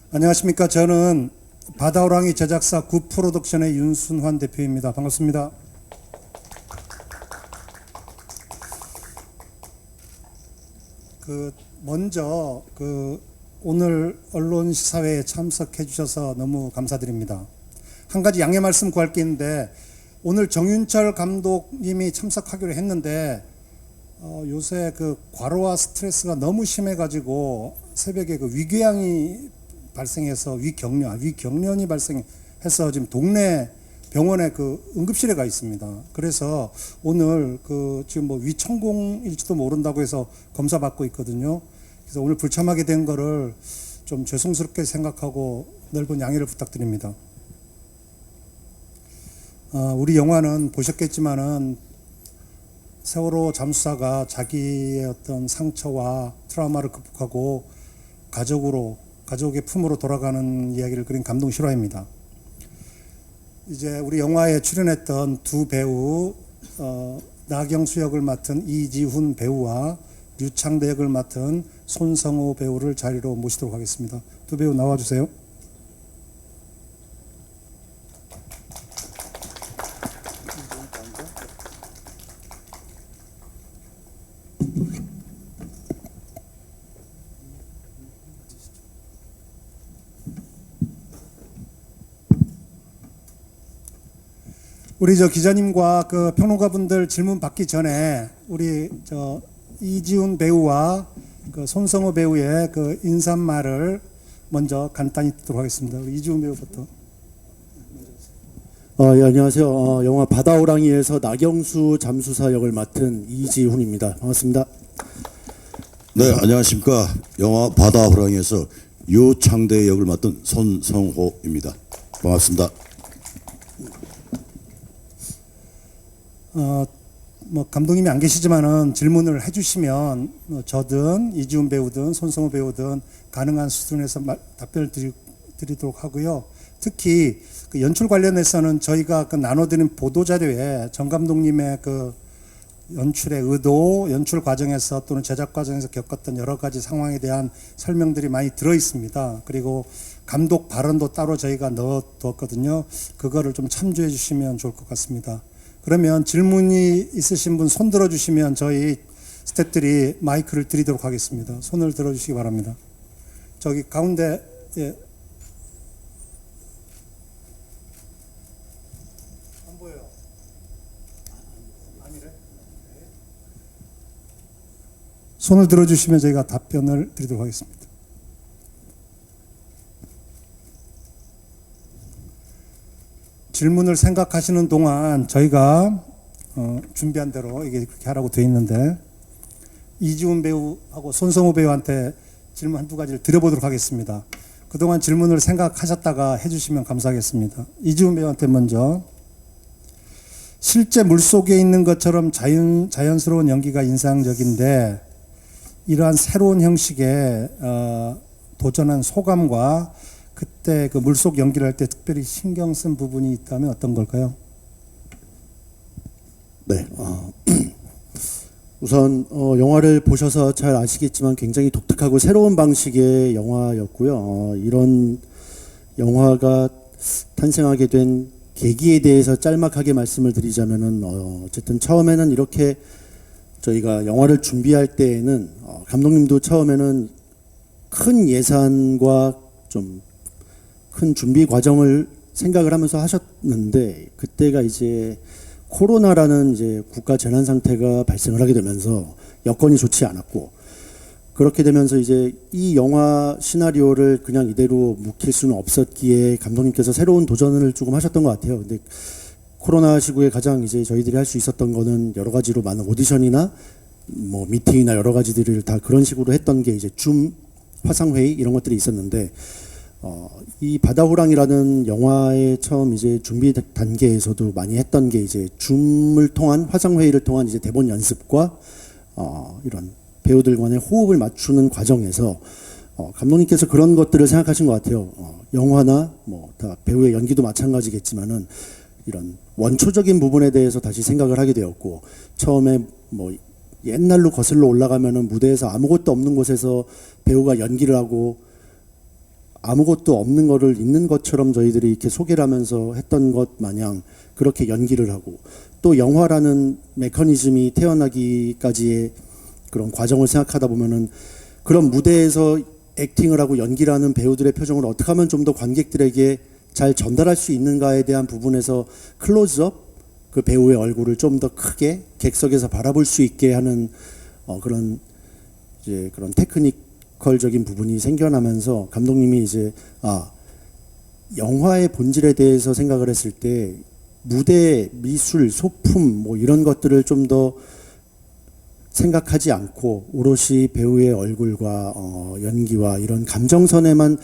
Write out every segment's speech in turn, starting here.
안녕하십니까. 저는 바다호랑이 제작사 굿프로덕션의 윤순환 대표입니다. 반갑습니다. 먼저 오늘 언론 시사회에 참석해 주셔서 너무 감사드립니다. 한 가지 양해 말씀 구할 게 있는데, 오늘 정윤철 감독님이 참석하기로 했는데 요새 과로와 스트레스가 너무 심해가지고 새벽에 위궤양이 발생해서 위경련이 발생해서 지금 동네 병원에 응급실에 가 있습니다. 그래서 오늘 지금 위천공일지도 모른다고 해서 검사 받고 있거든요. 그래서 오늘 불참하게 된 거를 좀 죄송스럽게 생각하고 넓은 양해를 부탁드립니다. 우리 영화는 보셨겠지만은 세월호 잠수사가 자기의 어떤 상처와 트라우마를 극복하고 가족의 품으로 돌아가는 이야기를 그린 감동 실화입니다. 이제 우리 영화에 출연했던 두 배우, 나경수 역을 맡은 이지훈 배우와 류창대 역을 맡은 손성호 배우를 자리로 모시도록 하겠습니다. 두 배우 나와주세요. 우리 기자님과 평론가분들 질문 받기 전에 우리 이지훈 배우와 손성호 배우의 인사말을 먼저 간단히 듣도록 하겠습니다. 우리 이지훈 배우부터. 예, 안녕하세요. 영화 바다호랑이에서 나경수 잠수사 역을 맡은 이지훈입니다. 반갑습니다. 네, 안녕하십니까. 영화 바다호랑이에서 유창대 역을 맡은 손성호입니다. 반갑습니다. 감독님이 안 계시지만은 질문을 해주시면 저든 이지훈 배우든 손성호 배우든 가능한 수준에서 답변을 드리도록 하고요. 특히 연출 관련해서는 저희가 나눠드린 보도자료에 정 감독님의 연출의 의도, 연출 과정에서 또는 제작 과정에서 겪었던 여러 가지 상황에 대한 설명들이 많이 들어 있습니다. 그리고 감독 발언도 따로 저희가 넣어두었거든요. 그거를 좀 참조해 주시면 좋을 것 같습니다. 그러면 질문이 있으신 분 손 들어주시면 저희 스태프들이 마이크를 드리도록 하겠습니다. 손을 들어주시기 바랍니다. 저기 가운데, 예. 안 보여요. 아니래? 손을 들어주시면 저희가 답변을 드리도록 하겠습니다. 질문을 생각하시는 동안 저희가 준비한 대로 이게 그렇게 하라고 되어 있는데, 이지훈 배우하고 손성호 배우한테 질문 한두 가지를 드려보도록 하겠습니다. 그동안 질문을 생각하셨다가 해주시면 감사하겠습니다. 이지훈 배우한테 먼저. 실제 물속에 있는 것처럼 자연스러운 연기가 인상적인데, 이러한 새로운 형식에 도전한 소감과 그때 물속 연기를 할 때 특별히 신경 쓴 부분이 있다면 어떤 걸까요? 네. 우선 영화를 보셔서 잘 아시겠지만 굉장히 독특하고 새로운 방식의 영화였고요. 이런 영화가 탄생하게 된 계기에 대해서 짤막하게 말씀을 드리자면은 어쨌든 처음에는 이렇게 저희가 영화를 준비할 때에는 감독님도 처음에는 큰 예산과 좀 큰 준비 과정을 생각을 하면서 하셨는데, 그때가 이제 코로나라는 이제 국가 재난 상태가 발생을 하게 되면서 여건이 좋지 않았고, 그렇게 되면서 이제 이 영화 시나리오를 그냥 이대로 묵힐 수는 없었기에 감독님께서 새로운 도전을 조금 하셨던 것 같아요. 근데 코로나 시국에 가장 이제 저희들이 할 수 있었던 거는 여러 가지로 많은 오디션이나 미팅이나 여러 가지들을 다 그런 식으로 했던 게 이제 줌 화상회의 이런 것들이 있었는데, 이 바다호랑이라는 영화의 처음 이제 준비 단계에서도 많이 했던 게 이제 줌을 통한 화상회의를 통한 이제 대본 연습과 이런 배우들 간의 호흡을 맞추는 과정에서 감독님께서 그런 것들을 생각하신 것 같아요. 영화나 다 배우의 연기도 마찬가지겠지만은 이런 원초적인 부분에 대해서 다시 생각을 하게 되었고, 처음에 옛날로 거슬러 올라가면은 무대에서 아무것도 없는 곳에서 배우가 연기를 하고 아무것도 없는 거를 있는 것처럼 저희들이 이렇게 소개를 하면서 했던 것 마냥 그렇게 연기를 하고, 또 영화라는 메커니즘이 태어나기까지의 그런 과정을 생각하다 보면은 그런 무대에서 액팅을 하고 연기를 하는 배우들의 표정을 어떻게 하면 좀 더 관객들에게 잘 전달할 수 있는가에 대한 부분에서 클로즈업, 그 배우의 얼굴을 좀 더 크게 객석에서 바라볼 수 있게 하는 그런 이제 그런 테크니컬적인 부분이 생겨나면서 감독님이 이제 영화의 본질에 대해서 생각을 했을 때 무대, 미술, 소품 뭐 이런 것들을 좀 더 생각하지 않고 오롯이 배우의 얼굴과 연기와 이런 감정선에만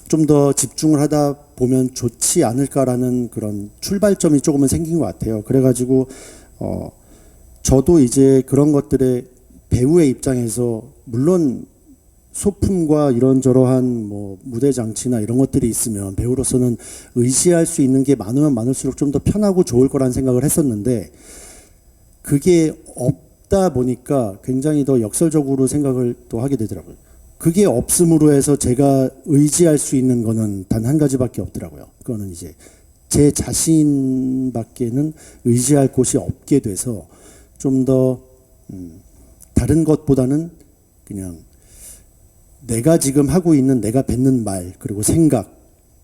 좀 더 집중을 하다 보면 좋지 않을까라는 그런 출발점이 조금은 생긴 것 같아요. 그래가지고 저도 이제 그런 것들에 배우의 입장에서 물론 소품과 이런저러한 뭐 무대 장치나 이런 것들이 있으면 배우로서는 의지할 수 있는 게 많으면 많을수록 좀 더 편하고 좋을 거란 생각을 했었는데, 그게 없다 보니까 굉장히 더 역설적으로 생각을 또 하게 되더라고요. 그게 없음으로 해서 제가 의지할 수 있는 거는 단 한 가지밖에 없더라고요. 그거는 이제 제 자신밖에는 의지할 곳이 없게 돼서 좀 더 다른 것보다는 그냥 내가 지금 하고 있는, 내가 뱉는 말, 그리고 생각,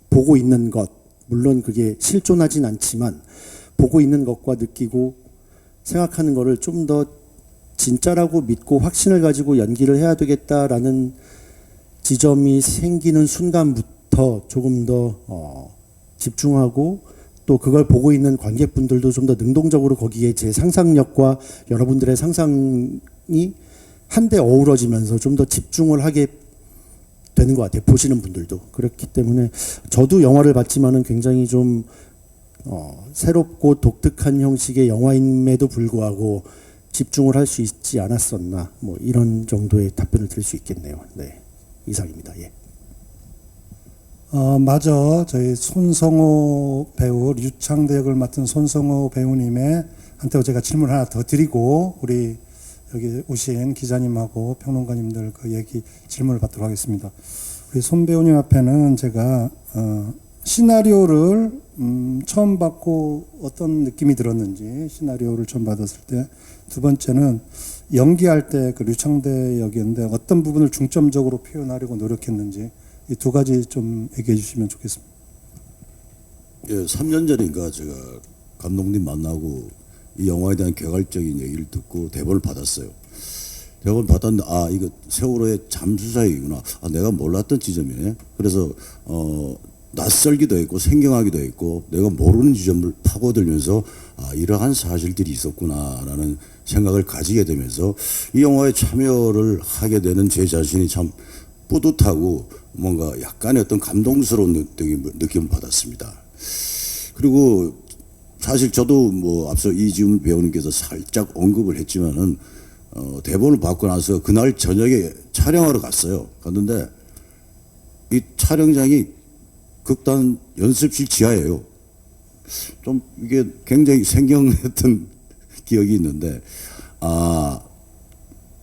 보고 있는 것, 물론 그게 실존하진 않지만 보고 있는 것과 느끼고 생각하는 거를 좀 더 진짜라고 믿고 확신을 가지고 연기를 해야 되겠다라는 지점이 생기는 순간부터 조금 더 집중하고, 또 그걸 보고 있는 관객분들도 좀 더 능동적으로 거기에 제 상상력과 여러분들의 상상이 한데 어우러지면서 좀 더 집중을 하게 되는 것 같아요. 보시는 분들도. 그렇기 때문에 저도 영화를 봤지만은 굉장히 좀 새롭고 독특한 형식의 영화임에도 불구하고 집중을 할 수 있지 않았었나, 뭐 이런 정도의 답변을 드릴 수 있겠네요. 네, 이상입니다. 예. 맞아. 저희 손성호 배우, 유창대 역을 맡은 손성호 배우님의 한테 제가 질문 하나 더 드리고 우리 여기 오신 기자님하고 평론가님들 그 얘기 질문을 받도록 하겠습니다. 우리 손 배우님 앞에는 제가 시나리오를 처음 받고 어떤 느낌이 들었는지, 시나리오를 처음 받았을 때, 두 번째는 연기할 때 그 류창대 역이었는데 어떤 부분을 중점적으로 표현하려고 노력했는지, 이 두 가지 좀 얘기해 주시면 좋겠습니다. 예, 3년 전인가 제가 감독님 만나고 이 영화에 대한 개괄적인 얘기를 듣고 대본을 받았어요. 대본을 받았는데 이거 세월호의 잠수사이구나. 내가 몰랐던 지점이네. 그래서 낯설기도 했고 생경하기도 했고 내가 모르는 지점을 파고들면서 이러한 사실들이 있었구나라는 생각을 가지게 되면서 이 영화에 참여를 하게 되는 제 자신이 참 뿌듯하고 뭔가 약간의 어떤 감동스러운 느낌을 받았습니다. 그리고 사실 저도 뭐 앞서 이지훈 배우님께서 살짝 언급을 했지만은 대본을 받고 나서 그날 저녁에 촬영하러 갔어요. 갔는데 이 촬영장이 극단 연습실 지하예요. 좀 이게 굉장히 생경했던 기억이 있는데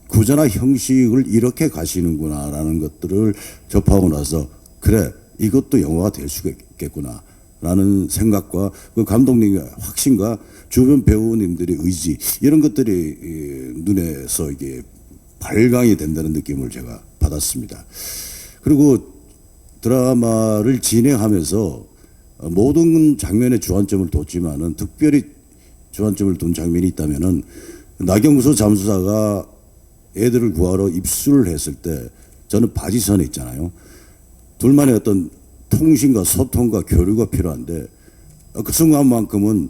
구조나 형식을 이렇게 가시는구나라는 것들을 접하고 나서 그래 이것도 영화가 될 수가 있겠구나 라는 생각과 그 감독님의 확신과 주변 배우님들의 의지, 이런 것들이 눈에서 이게 발광이 된다는 느낌을 제가 받았습니다. 그리고 드라마를 진행하면서 모든 장면에 주안점을 뒀지만은 특별히 주안점을 둔 장면이 있다면은 나경서 잠수사가 애들을 구하러 입수를 했을 때 저는 바지선에 있잖아요. 둘만의 어떤 통신과 소통과 교류가 필요한데 그 순간만큼은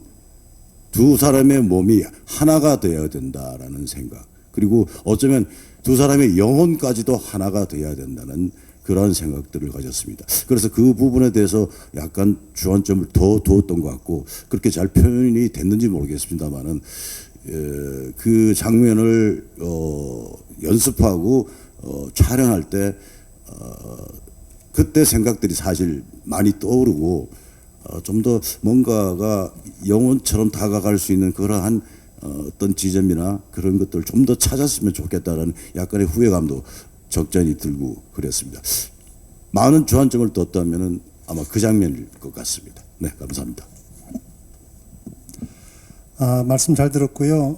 두 사람의 몸이 하나가 되어야 된다라는 생각, 그리고 어쩌면 두 사람의 영혼까지도 하나가 되어야 된다는 그런 생각들을 가졌습니다. 그래서 그 부분에 대해서 약간 주안점을 더 두었던 것 같고, 그렇게 잘 표현이 됐는지 모르겠습니다만은 그 장면을 연습하고 촬영할 때 그때 생각들이 사실 많이 떠오르고 좀 더 뭔가가 영혼처럼 다가갈 수 있는 그러한 어떤 지점이나 그런 것들을 좀 더 찾았으면 좋겠다라는 약간의 후회감도 적잖이 들고 그랬습니다. 많은 주안점을 뒀다면은 아마 그 장면일 것 같습니다. 네, 감사합니다. 말씀 잘 들었고요.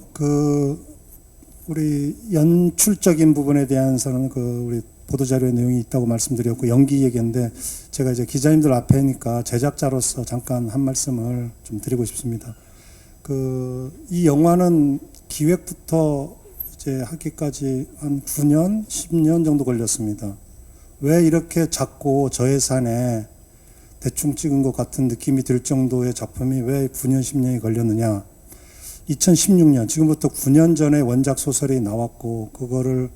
우리 연출적인 부분에 대해서는 우리 보도자료의 내용이 있다고 말씀드렸고, 연기 얘기인데, 제가 이제 기자님들 앞에니까 제작자로서 잠깐 한 말씀을 좀 드리고 싶습니다. 이 영화는 기획부터 이제 하기까지 한 9년, 10년 정도 걸렸습니다. 왜 이렇게 작고 저예산에 대충 찍은 것 같은 느낌이 들 정도의 작품이 왜 9년, 10년이 걸렸느냐. 2016년, 지금부터 9년 전에 원작 소설이 나왔고, 그거를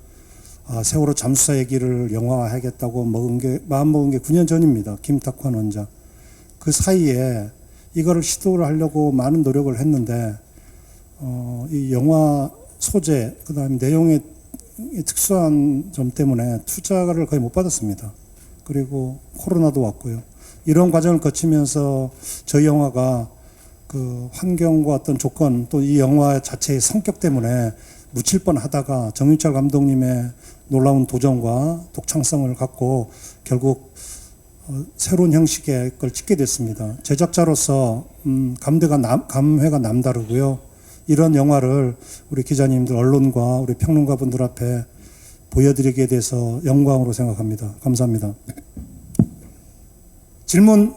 세월호 잠수사 얘기를 영화화하겠다고 마음먹은 게 9년 전입니다. 김탁환 원작. 그 사이에 이거를 시도를 하려고 많은 노력을 했는데, 이 영화 소재, 그 다음에 내용의 특수한 점 때문에 투자를 거의 못 받았습니다. 그리고 코로나도 왔고요. 이런 과정을 거치면서 저희 영화가 환경과 어떤 조건, 또 이 영화 자체의 성격 때문에 묻힐 뻔 하다가 정윤철 감독님의 놀라운 도전과 독창성을 갖고 결국 새로운 형식의 걸 찍게 됐습니다. 제작자로서 감회가 남다르고요. 이런 영화를 우리 기자님들, 언론과 우리 평론가분들 앞에 보여드리게 돼서 영광으로 생각합니다. 감사합니다. 질문,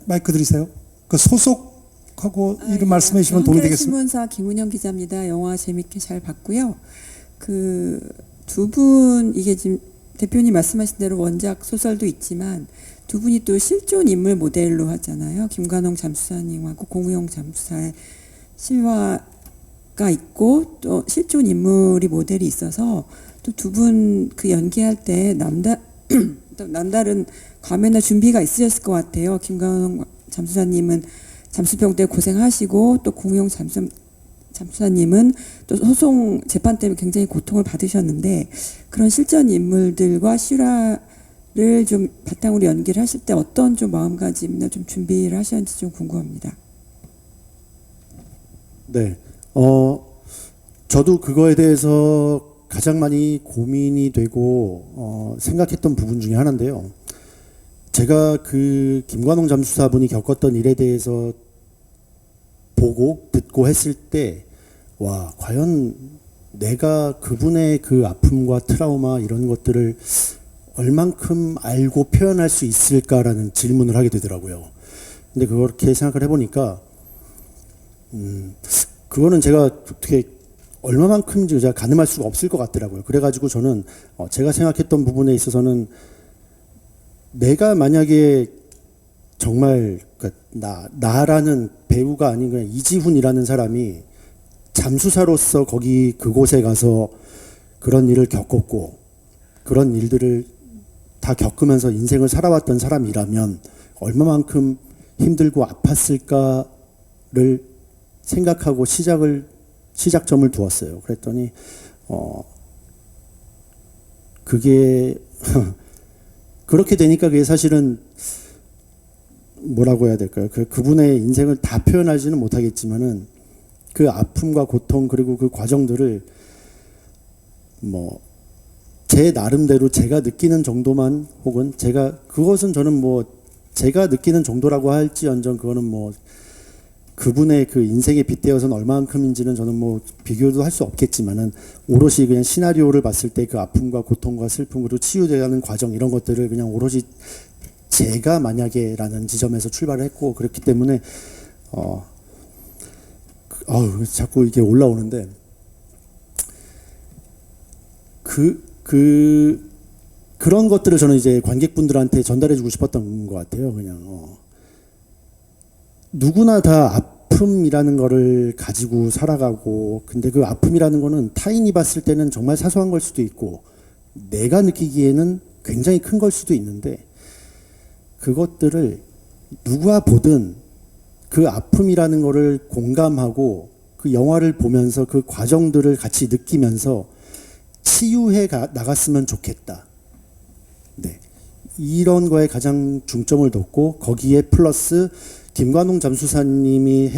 마이크 드리세요. 소속하고 이름 말씀해 주시면 도움이 되겠습니다. 신문사 김은영 기자입니다. 영화 재밌게 잘 봤고요. 두 분, 이게 지금 대표님 말씀하신 대로 원작 소설도 있지만 두 분이 또 실존 인물 모델로 하잖아요. 김관홍 잠수사님하고 공우영 잠수사의 실화가 있고 또 실존 인물이 모델이 있어서 또 두 분 연기할 때 남다른 감회나 준비가 있으셨을 것 같아요. 김관홍 잠수사님은 잠수병 때 고생하시고 또 공우영 잠수사님은 또 소송 재판 때문에 굉장히 고통을 받으셨는데 그런 실전 인물들과 실화를 좀 바탕으로 연기를 하실 때 어떤 좀 마음가짐이나 좀 준비를 하셨는지 좀 궁금합니다. 네, 저도 그거에 대해서 가장 많이 고민이 되고 생각했던 부분 중에 하나인데요. 제가 김관홍 잠수사분이 겪었던 일에 대해서 보고 듣고 했을 때, 와, 과연 내가 그분의 아픔과 트라우마 이런 것들을 얼만큼 알고 표현할 수 있을까라는 질문을 하게 되더라고요. 근데 그렇게 생각을 해보니까, 그거는 제가 어떻게 얼마만큼인지 제가 가늠할 수가 없을 것 같더라고요. 그래가지고 저는 제가 생각했던 부분에 있어서는 내가 만약에 정말 나라는 배우가 아닌 그냥 이지훈이라는 사람이 잠수사로서 그곳에 가서 그런 일을 겪었고 그런 일들을 다 겪으면서 인생을 살아왔던 사람이라면 얼마만큼 힘들고 아팠을까를 생각하고 시작점을 두었어요. 그랬더니 그게 그렇게 되니까 그게 사실은 뭐라고 해야 될까요? 그분의 인생을 다 표현하지는 못하겠지만은 그 아픔과 고통 그리고 그 과정들을 제 나름대로 제가 느끼는 정도만 혹은 그것은 저는 제가 느끼는 정도라고 할지언정 그거는 그분의 인생에 빗대어서는 얼마만큼인지는 저는 비교도 할 수 없겠지만은 오롯이 그냥 시나리오를 봤을 때 그 아픔과 고통과 슬픔 그리고 치유되는 과정 이런 것들을 그냥 오롯이 제가 만약에라는 지점에서 출발을 했고 그렇기 때문에 자꾸 이게 올라오는데 그런 것들을 저는 이제 관객분들한테 전달해주고 싶었던 것 같아요. 그냥 누구나 다 아픔이라는 거를 가지고 살아가고 근데 그 아픔이라는 거는 타인이 봤을 때는 정말 사소한 걸 수도 있고 내가 느끼기에는 굉장히 큰 걸 수도 있는데 그것들을 누가 보든 그 아픔이라는 거를 공감하고 그 영화를 보면서 그 과정들을 같이 느끼면서 치유해 나갔으면 좋겠다. 네. 이런 거에 가장 중점을 뒀고 거기에 플러스 김관홍 잠수사님이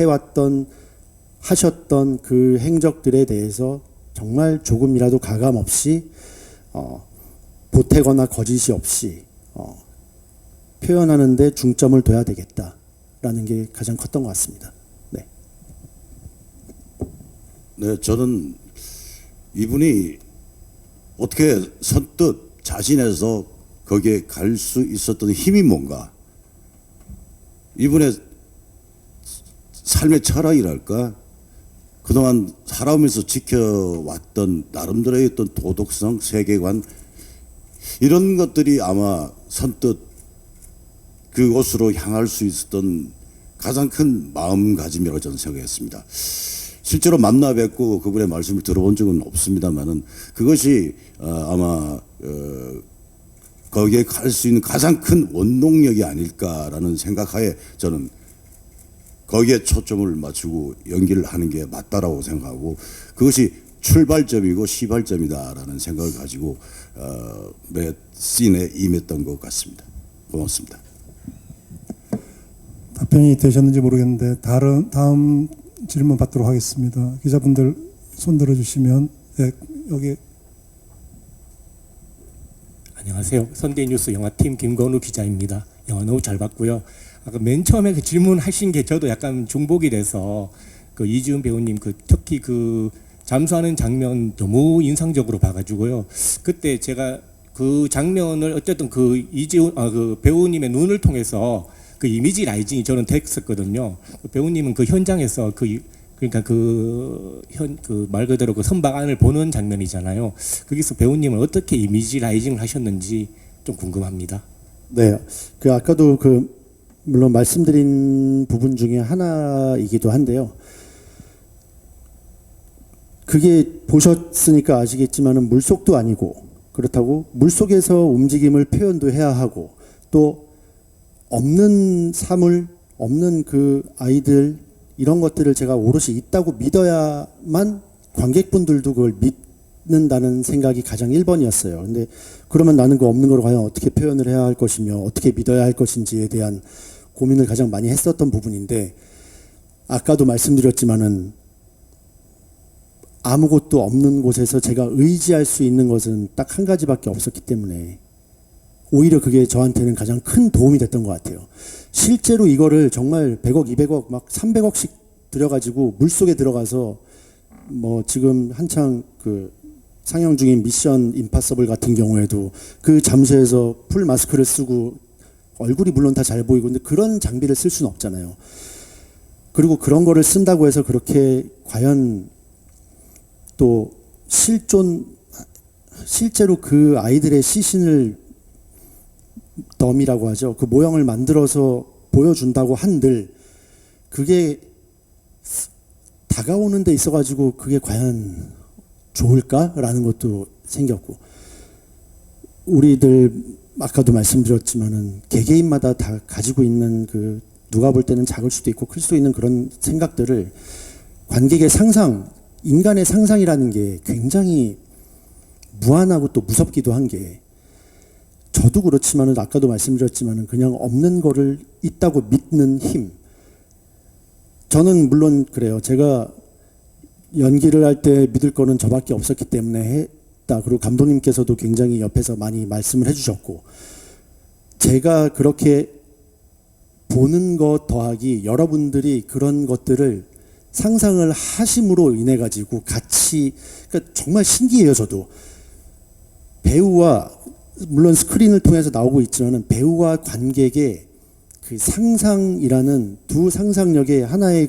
하셨던 그 행적들에 대해서 정말 조금이라도 가감 없이 보태거나 거짓이 없이 표현하는데 중점을 둬야 되겠다라는 게 가장 컸던 것 같습니다. 네. 네, 저는 이분이 어떻게 선뜻 자신에서 거기에 갈 수 있었던 힘이 뭔가, 이분의 삶의 철학이랄까, 그동안 살아오면서 지켜왔던 나름대로의 어떤 도덕성, 세계관, 이런 것들이 아마 선뜻 그곳으로 향할 수 있었던 가장 큰 마음가짐이라고 저는 생각했습니다. 실제로 만나 뵙고 그분의 말씀을 들어본 적은 없습니다만은 그것이 아마 거기에 갈 수 있는 가장 큰 원동력이 아닐까라는 생각하에 저는 거기에 초점을 맞추고 연기를 하는 게 맞다라고 생각하고, 그것이 출발점이고 시발점이다라는 생각을 가지고 매 씬에 임했던 것 같습니다. 고맙습니다. 답변이 되셨는지 모르겠는데 다음 질문 받도록 하겠습니다. 기자분들 손 들어주시면. 네, 여기. 안녕하세요. 선대뉴스 영화팀 김건우 기자입니다. 영화 너무 잘 봤고요. 아까 맨 처음에 그 질문하신 게 저도 약간 중복이 돼서 그 이지훈 배우님 특히 잠수하는 장면 너무 인상적으로 봐가지고요. 그때 제가 그 장면을 어쨌든 그 배우님의 눈을 통해서 그 이미지 라이징이 저는 됐었거든요. 그 배우님은 그 현장에서 그러니까 말 그대로 그 선박 안을 보는 장면이잖아요. 거기서 배우님은 어떻게 이미지 라이징을 하셨는지 좀 궁금합니다. 네, 아까도 물론 말씀드린 부분 중에 하나이기도 한데요. 그게 보셨으니까 아시겠지만은 물속도 아니고, 그렇다고 물속에서 움직임을 표현도 해야 하고, 또 없는 사물, 없는 그 아이들, 이런 것들을 제가 오롯이 있다고 믿어야만 관객분들도 그걸 믿는다는 생각이 가장 1번이었어요. 근데 그러면 나는 그 없는 걸 과연 어떻게 표현을 해야 할 것이며 어떻게 믿어야 할 것인지에 대한 고민을 가장 많이 했었던 부분인데, 아까도 말씀드렸지만은 아무것도 없는 곳에서 제가 의지할 수 있는 것은 딱 한 가지밖에 없었기 때문에 오히려 그게 저한테는 가장 큰 도움이 됐던 것 같아요. 실제로 이거를 정말 100억, 200억, 막 300억씩 들여가지고 물속에 들어가서 뭐 지금 한창 상영 중인 미션 임파서블 같은 경우에도 그 잠수에서 풀 마스크를 쓰고 얼굴이 물론 다 잘 보이고, 근데 그런 장비를 쓸 수는 없잖아요. 그리고 그런 거를 쓴다고 해서 그렇게 과연 또 실제로 그 아이들의 시신을 덤이라고 하죠. 그 모형을 만들어서 보여준다고 한들 그게 다가오는 데 있어가지고 그게 과연 좋을까라는 것도 생겼고, 우리들 아까도 말씀드렸지만은 개개인마다 다 가지고 있는 누가 볼 때는 작을 수도 있고 클 수도 있는 그런 생각들을 관객의 상상, 인간의 상상이라는 게 굉장히 무한하고 또 무섭기도 한 게, 저도 그렇지만은 아까도 말씀드렸지만은 그냥 없는 거를 있다고 믿는 힘. 저는 물론 그래요. 제가 연기를 할 때 믿을 거는 저밖에 없었기 때문에 했다. 그리고 감독님께서도 굉장히 옆에서 많이 말씀을 해주셨고, 제가 그렇게 보는 것 더하기 여러분들이 그런 것들을 상상을 하심으로 인해 가지고 같이, 그러니까 정말 신기해요. 저도 배우와, 물론 스크린을 통해서 나오고 있지만 배우와 관객의 그 상상이라는 두 상상력의 하나의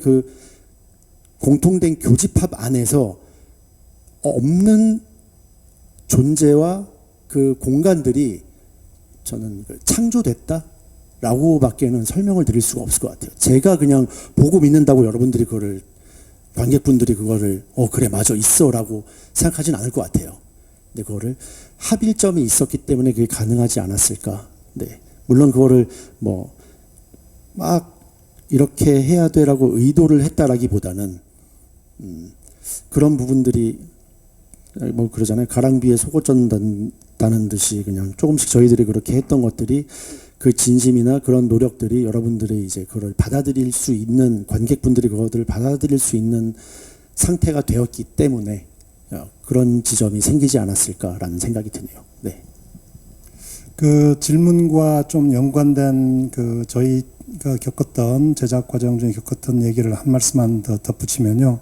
공통된 교집합 안에서 없는 존재와 그 공간들이 저는 창조됐다라고밖에는 설명을 드릴 수가 없을 것 같아요. 제가 그냥 보고 믿는다고 여러분들이 관객분들이 그거를 그래 맞아 있어라고 생각하진 않을 것 같아요. 근데 그거를 합일점이 있었기 때문에 그게 가능하지 않았을까. 네, 물론 그거를 막 이렇게 해야 되라고 의도를 했다라기보다는 그런 부분들이 그러잖아요. 가랑비에 속옷 젖는다는 듯이 그냥 조금씩 저희들이 그렇게 했던 것들이, 그 진심이나 그런 노력들이 여러분들이 이제 그걸 받아들일 수 있는, 관객분들이 그것들을 받아들일 수 있는 상태가 되었기 때문에 그런 지점이 생기지 않았을까라는 생각이 드네요. 네. 그 질문과 좀 연관된 그 저희가 겪었던 제작 과정 중에 겪었던 얘기를 한 말씀만 더 덧붙이면요.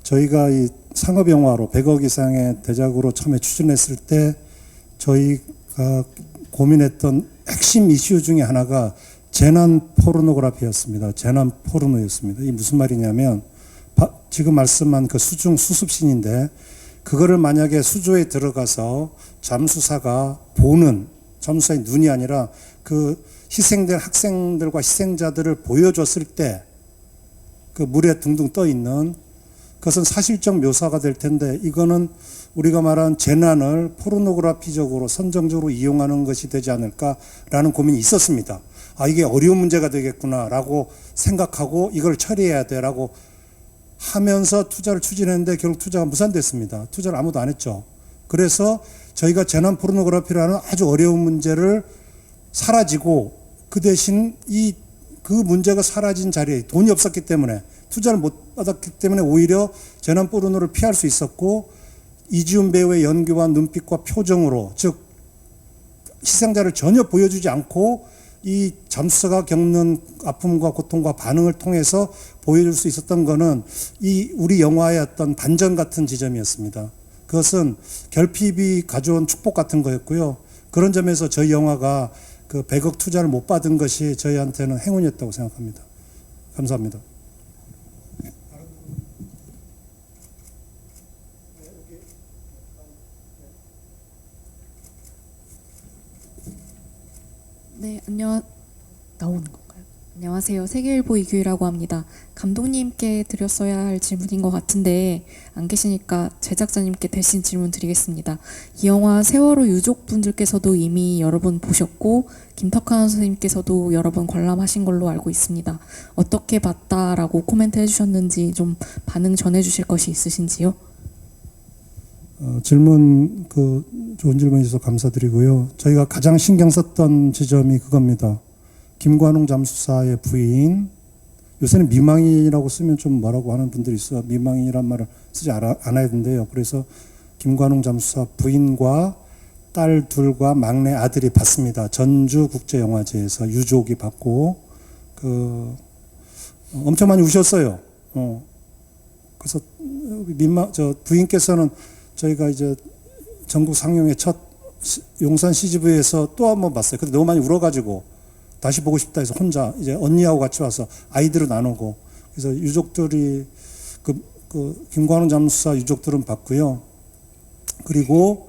저희가 이 상업 영화로 100억 이상의 대작으로 처음에 추진했을 때 저희가 고민했던 핵심 이슈 중에 하나가 재난 포르노그래피였습니다. 재난 포르노였습니다. 이 무슨 말이냐면 지금 말씀한 그 수중 수습신인데 그거를 만약에 수조에 들어가서 잠수사가 보는 잠수사의 눈이 아니라 그 희생될 학생들과 희생자들을 보여줬을 때 그 물에 둥둥 떠 있는 그것은 사실적 묘사가 될 텐데 이거는 우리가 말한 재난을 포르노그래피적으로 선정적으로 이용하는 것이 되지 않을까라는 고민이 있었습니다. 아, 이게 어려운 문제가 되겠구나라고 생각하고 이걸 처리해야 돼라고 하면서 투자를 추진했는데 결국 투자가 무산됐습니다. 투자를 아무도 안 했죠. 그래서 저희가 재난 포르노그래피라는 아주 어려운 문제를 사라지고 그 대신 그 문제가 사라진 자리에 돈이 없었기 때문에 투자를 못 받았기 때문에 오히려 재난 포르노를 피할 수 있었고 이지훈 배우의 연기와 눈빛과 표정으로 즉 희생자를 전혀 보여주지 않고 이 잠수사가 겪는 아픔과 고통과 반응을 통해서 보여줄 수 있었던 거는 이 우리 영화의 어떤 반전 같은 지점이었습니다. 그것은 결핍이 가져온 축복 같은 거였고요. 그런 점에서 저희 영화가 그 100억 투자를 못 받은 것이 저희한테는 행운이었다고 생각합니다. 감사합니다. 네, 나오는 건가요? 안녕하세요. 세계일보 이규희라고 합니다. 감독님께 드렸어야 할 질문인 것 같은데 안 계시니까 제작자님께 대신 질문 드리겠습니다. 이 영화 세월호 유족분들께서도 이미 여러 번 보셨고 김탁환 선생님께서도 여러 번 관람하신 걸로 알고 있습니다. 어떻게 봤다라고 코멘트 해주셨는지 좀 반응 전해주실 것이 있으신지요? 질문 좋은 질문 주셔서 감사드리고요. 저희가 가장 신경 썼던 지점이 그겁니다. 김관웅 잠수사의 부인, 요새는 미망인이라고 쓰면 좀 뭐라고 하는 분들이 있어요. 미망인이란 말을 쓰지 않아야 된대요. 그래서 김관웅 잠수사 부인과 딸 둘과 막내 아들이 받습니다. 전주국제영화제에서 유족이 받고 엄청 많이 우셨어요. 그래서 부인께서는 저희가 이제 전국 상영의 첫 용산 CGV에서 또 한 번 봤어요. 근데 너무 많이 울어가지고 다시 보고 싶다 해서 혼자 이제 언니하고 같이 와서 아이들을 나누고 그래서 유족들이 김관훈 잠수사 유족들은 봤고요. 그리고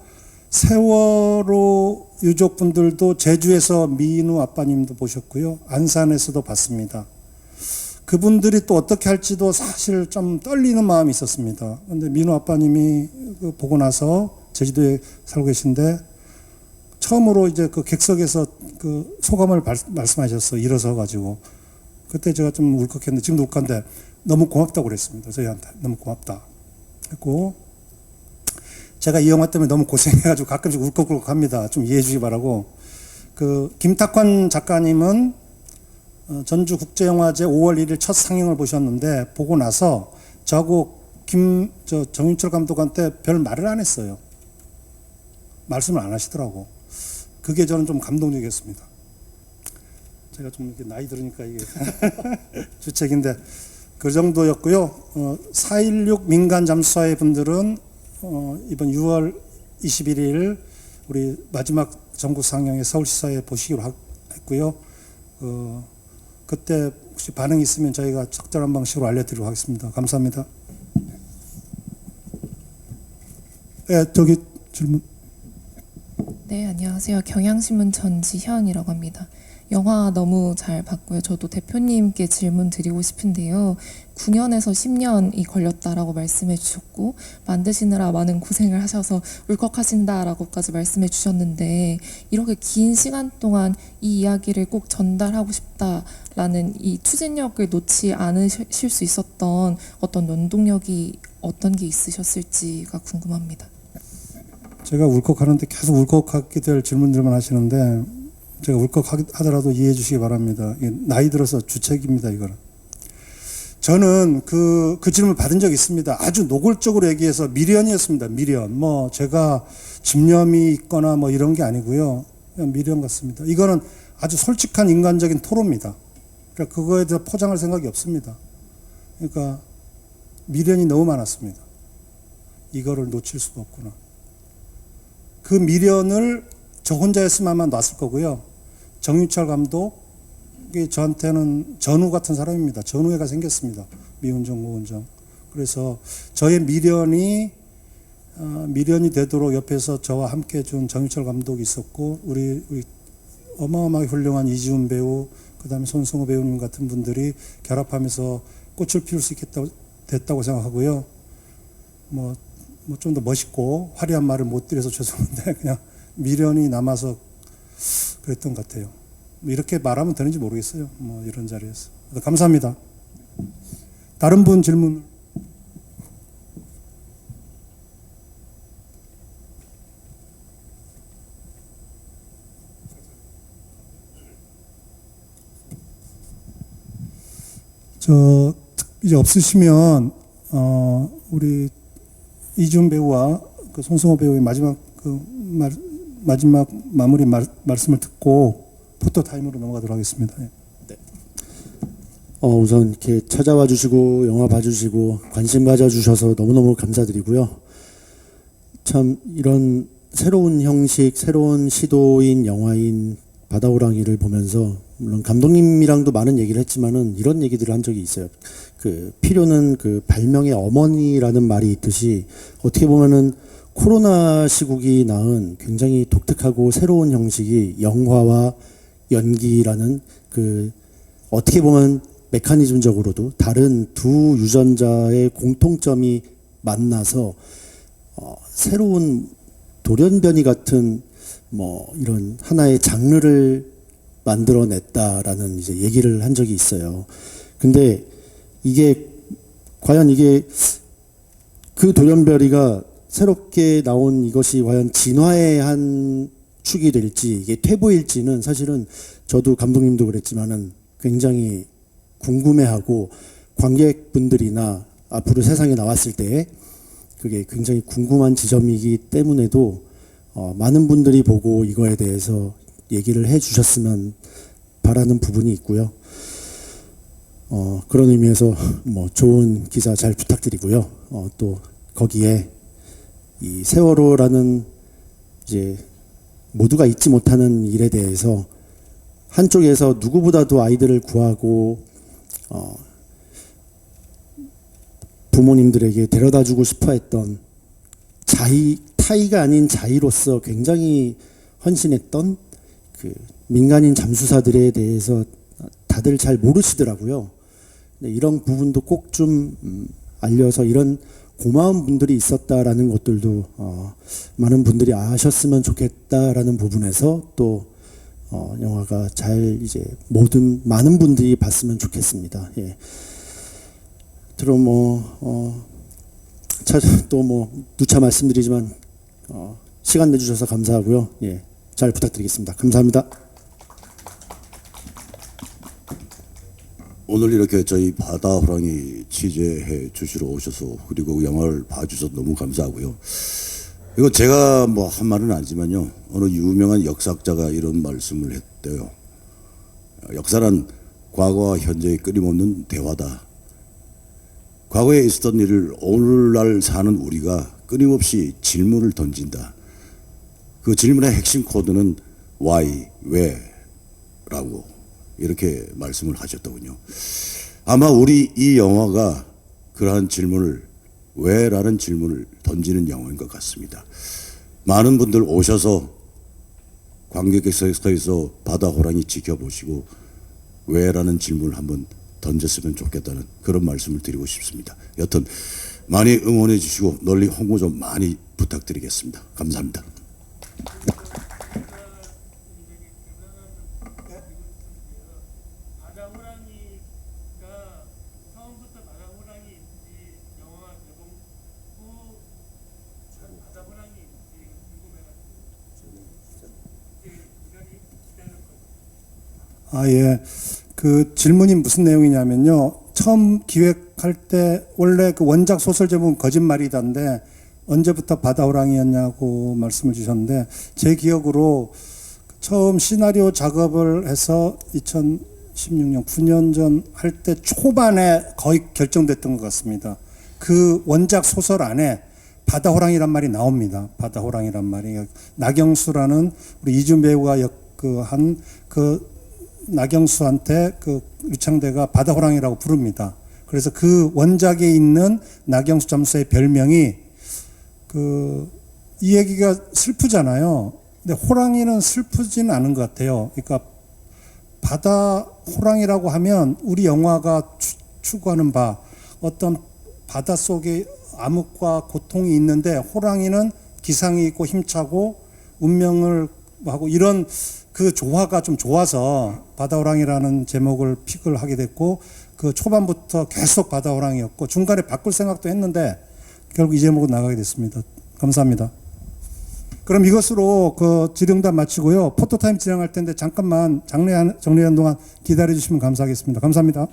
세월호 유족분들도 제주에서 민우 아빠님도 보셨고요. 안산에서도 봤습니다. 그분들이 또 어떻게 할지도 사실 좀 떨리는 마음이 있었습니다. 그런데 민우 아빠님이 보고 나서 제주도에 살고 계신데 처음으로 이제 그 객석에서 그 소감을 말씀하셨어요. 일어서 가지고 그때 제가 좀 울컥했는데 지금도 울컥한데 너무 고맙다고 그랬습니다. 저희한테 너무 고맙다 했고 제가 이 영화 때문에 너무 고생해가지고 가끔씩 울컥울컥합니다. 좀 이해해 주시기 바라고. 그 김탁환 작가님은 전주국제영화제 5월 1일 첫 상영을 보셨는데 보고 나서 저하고 정윤철 감독한테 별 말을 안 했어요. 말씀을 안 하시더라고. 그게 저는 좀 감동적이었습니다. 제가 좀 이렇게 나이 들으니까 이게 주책인데 그 정도였고요. 4.16 민간 잠수사의 분들은 이번 6월 21일 우리 마지막 전국 상영의 서울시사에 보시기로 했고요. 그때 혹시 반응이 있으면 저희가 적절한 방식으로 알려드리도록 하겠습니다. 감사합니다. 네, 저기 질문. 네, 안녕하세요. 경향신문 전지현이라고 합니다. 영화 너무 잘 봤고요. 저도 대표님께 질문 드리고 싶은데요. 9년에서 10년이 걸렸다라고 말씀해 주셨고 만드시느라 많은 고생을 하셔서 울컥하신다라고까지 말씀해 주셨는데 이렇게 긴 시간 동안 이 이야기를 꼭 전달하고 싶다라는 이 추진력을 놓지 않으실 수 있었던 어떤 원동력이 어떤 게 있으셨을지가 궁금합니다. 제가 울컥하는데 계속 울컥하게 될 질문들만 하시는데 제가 울컥하더라도 이해해 주시기 바랍니다. 나이 들어서 주책입니다. 이거는. 저는 그 질문을 받은 적이 있습니다. 아주 노골적으로 얘기해서 미련이었습니다. 미련. 뭐 제가 집념이 있거나 뭐 이런 게 아니고요. 그냥 미련 같습니다. 이거는 아주 솔직한 인간적인 토로입니다. 그러니까 그거에 대해서 포장할 생각이 없습니다. 그러니까 미련이 너무 많았습니다. 이거를 놓칠 수가 없구나. 그 미련을 저 혼자였으면 아마 놨을 거고요. 정유철 감독이 저한테는 전우 같은 사람입니다. 전우애가 생겼습니다. 미운정, 무운정. 그래서 저의 미련이 되도록 옆에서 저와 함께 해준 정유철 감독이 있었고, 우리 어마어마하게 훌륭한 이지훈 배우, 그 다음에 손승호 배우님 같은 분들이 결합하면서 꽃을 피울 수 됐다고 생각하고요. 뭐 좀 더 멋있고 화려한 말을 못 드려서 죄송한데 그냥 미련이 남아서 그랬던 것 같아요. 뭐 이렇게 말하면 되는지 모르겠어요. 뭐 이런 자리에서. 감사합니다. 다른 분 질문. 이제 없으시면 우리 이준 배우와 그 손승호 배우의 마지막 마지막 마무리 말씀을 듣고 포토 타임으로 넘어가도록 하겠습니다. 우선 이렇게 찾아와 주시고 영화 봐주시고 관심 가져주셔서 너무너무 감사드리고요. 참 이런 새로운 형식, 새로운 시도인 영화인 바다호랑이를 보면서 물론 감독님이랑도 많은 얘기를 했지만은 이런 얘기들을 한 적이 있어요. 그 필요는 그 발명의 어머니라는 말이 있듯이 어떻게 보면은 코로나 시국이 낳은 굉장히 독특하고 새로운 형식이 영화와 연기라는 그 어떻게 보면 메커니즘적으로도 다른 두 유전자의 공통점이 만나서 새로운 돌연변이 같은 뭐 이런 하나의 장르를 만들어냈다라는 이제 얘기를 한 적이 있어요. 근데 이게 과연 이게 그 돌연변이가 새롭게 나온 이것이 과연 진화의 한 축이 될지 이게 퇴보일지는 사실은 저도 감독님도 그랬지만은 굉장히 궁금해하고 관객분들이나 앞으로 세상에 나왔을 때 그게 굉장히 궁금한 지점이기 때문에도 많은 분들이 보고 이거에 대해서 얘기를 해주셨으면 바라는 부분이 있고요. 그런 의미에서 뭐 좋은 기사 잘 부탁드리고요. 또 거기에 이 세월호라는 이제 모두가 잊지 못하는 일에 대해서 한쪽에서 누구보다도 아이들을 구하고 부모님들에게 데려다주고 싶어했던 타이가 아닌 자이로서 굉장히 헌신했던 그 민간인 잠수사들에 대해서 다들 잘 모르시더라고요. 이런 부분도 꼭 좀 알려서 이런 고마운 분들이 있었다라는 것들도 많은 분들이 아셨으면 좋겠다라는 부분에서 또 영화가 잘 이제 많은 분들이 봤으면 좋겠습니다. 예. 들어 또 누차 말씀드리지만 시간 내주셔서 감사하고요. 예, 잘 부탁드리겠습니다. 감사합니다. 오늘 이렇게 저희 바다호랑이 취재해 주시러 오셔서 그리고 영화를 봐주셔서 너무 감사하고요. 이거 제가 뭐 한 말은 아니지만요. 어느 유명한 역사학자가 이런 말씀을 했대요. 역사란 과거와 현재의 끊임없는 대화다. 과거에 있었던 일을 오늘날 사는 우리가 끊임없이 질문을 던진다. 그 질문의 핵심 코드는 why, 왜라고 이렇게 말씀을 하셨더군요. 아마 우리 이 영화가 그러한 질문을 왜라는 질문을 던지는 영화인 것 같습니다. 많은 분들 오셔서 관객석에서 바다호랑이 지켜보시고 왜라는 질문을 한번 던졌으면 좋겠다는 그런 말씀을 드리고 싶습니다. 여튼 많이 응원해 주시고 널리 홍보 좀 많이 부탁드리겠습니다. 감사합니다. 예. 그 질문이 무슨 내용이냐면요. 처음 기획할 때 원래 그 원작 소설 제목은 거짓말이다인데 언제부터 바다호랑이였냐고 말씀을 주셨는데 제 기억으로 처음 시나리오 작업을 해서 2016년 9년 전 할 때 초반에 거의 결정됐던 것 같습니다. 그 원작 소설 안에 바다호랑이란 말이 나옵니다. 바다호랑이란 말이 나경수라는 우리 이준 배우가 한 나경수한테 그 유창대가 바다호랑이라고 부릅니다. 그래서 그 원작에 있는 나경수 잠수의 별명이 이 얘기가 슬프잖아요. 근데 호랑이는 슬프지는 않은 것 같아요. 그러니까 바다 호랑이라고 하면 우리 영화가 추구하는 바 어떤 바다 속에 암흑과 고통이 있는데 호랑이는 기상이 있고 힘차고 운명을 하고 이런 그 조화가 좀 좋아서 바다호랑이라는 제목을 픽을 하게 됐고 그 초반부터 계속 바다호랑이였고 중간에 바꿀 생각도 했는데 결국 이 제목으로 나가게 됐습니다. 감사합니다. 그럼 이것으로 그 질의응답 마치고요. 포토타임 진행할 텐데 잠깐만 정리하는 동안 기다려 주시면 감사하겠습니다. 감사합니다.